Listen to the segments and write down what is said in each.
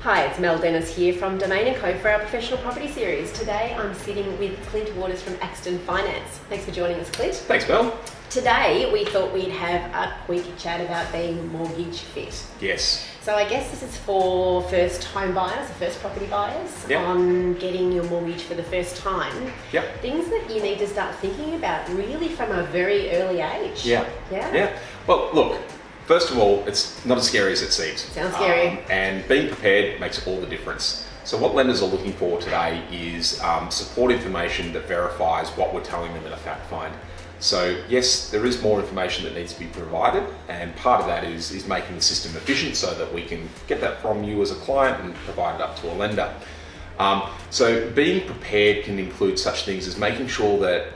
Hi, it's Mel Dennis here from Domain & Co for our professional property series. Today I'm sitting with Clint Waters from Axton Finance. Thanks for joining us, Clint. Thanks, Mel. Today we thought we'd have a quick chat about being mortgage fit. Yes. So I guess this is for first home buyers, or first property buyers, on getting your mortgage for the first time. Yep. Things that you need to start thinking about really from a very early age. Yeah. Well, look, first of all, it's not as scary as it seems. Sounds scary. And being prepared makes all the difference. So what lenders are looking for today is support information that verifies what we're telling them in a fact find. So yes, there is more information that needs to be provided, and part of that is making the system efficient so that we can get that from you as a client and provide it up to a lender. So being prepared can include such things as making sure that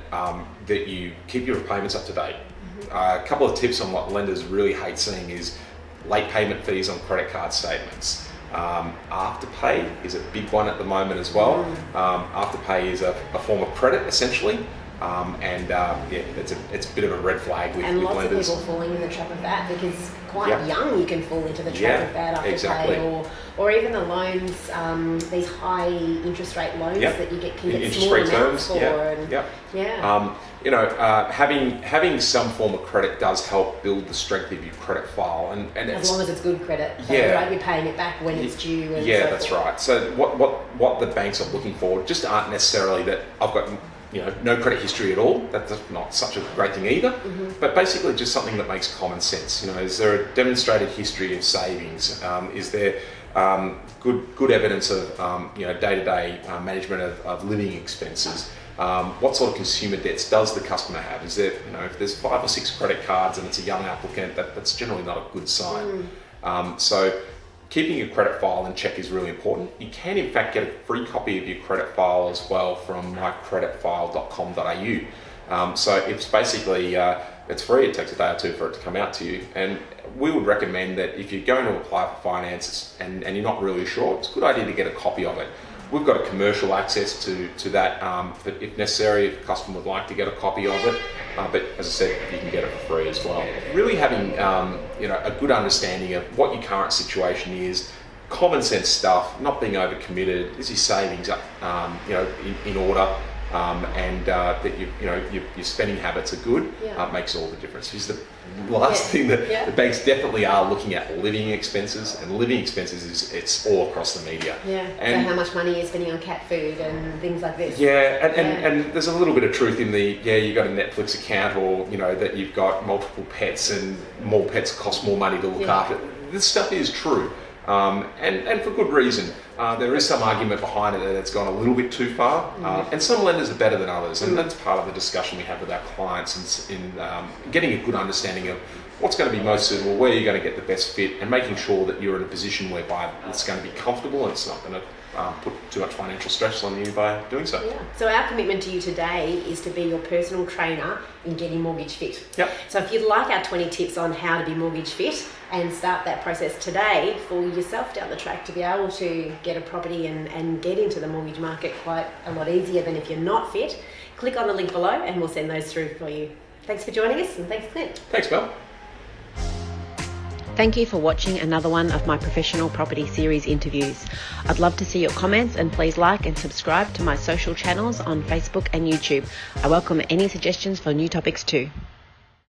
that you keep your repayments up to date. A couple of tips on what lenders really hate seeing is late payment fees on credit card statements. Afterpay is a big one at the moment as well. Afterpay is a form of credit essentially. It's a bit of a red flag with and lots lenders. of people falling in the trap of that because quite young you can fall into the trap of that afterpay, or even the loans, these high interest rate loans that you can get small amounts for. Having some form of credit does help build the strength of your credit file, and as long as it's good credit, you won't be paying it back when it's due. And that's right. So what the banks are looking for just aren't necessarily that I've got no credit history at all. That's not such a great thing either. But basically just something that makes common sense. Is there a demonstrated history of savings? Is there good evidence of day-to-day management of living expenses? What sort of consumer debts does the customer have? Is there, if there's 5 or 6 credit cards and it's a young applicant, that's generally not a good sign. So keeping your credit file in check is really important. You can in fact get a free copy of your credit file as well from mycreditfile.com.au. So it's basically, it's free, it takes a day or two for it to come out to you. And we would recommend that if you're going to apply for finance and you're not really sure, it's a good idea to get a copy of it. We've got a commercial access to that, but if necessary, if a customer would like to get a copy of it, but as I said, you can get it for free as well. Really having a good understanding of what your current situation is, common sense stuff, not being overcommitted, is your savings in order, and that your spending habits are good, makes all the difference. Because the last thing that the banks definitely are looking at living expenses, and living expenses it's all across the media. And so how much money you're spending on cat food and things like this. And there's a little bit of truth in you've got a Netflix account, or that you've got multiple pets and more pets cost more money to look after. This stuff is true. And for good reason. There is some argument behind it that it's gone a little bit too far, and some lenders are better than others, and that's part of the discussion we have with our clients in getting a good understanding of what's going to be most suitable, where you're going to get the best fit, and making sure that you're in a position whereby it's going to be comfortable and it's not going to put too much financial stress on you by doing so. So our commitment to you today is to be your personal trainer in getting mortgage fit. So if you'd like our 20 tips on how to be mortgage fit and start that process today for yourself down the track to be able to get a property and get into the mortgage market quite a lot easier than if you're not fit, click on the link below and we'll send those through for you. Thanks for joining us, and thanks, Clint. Thanks, Mel. Thank you for watching another one of my professional property series interviews. I'd love to see your comments, and please like and subscribe to my social channels on Facebook and YouTube. I welcome any suggestions for new topics too.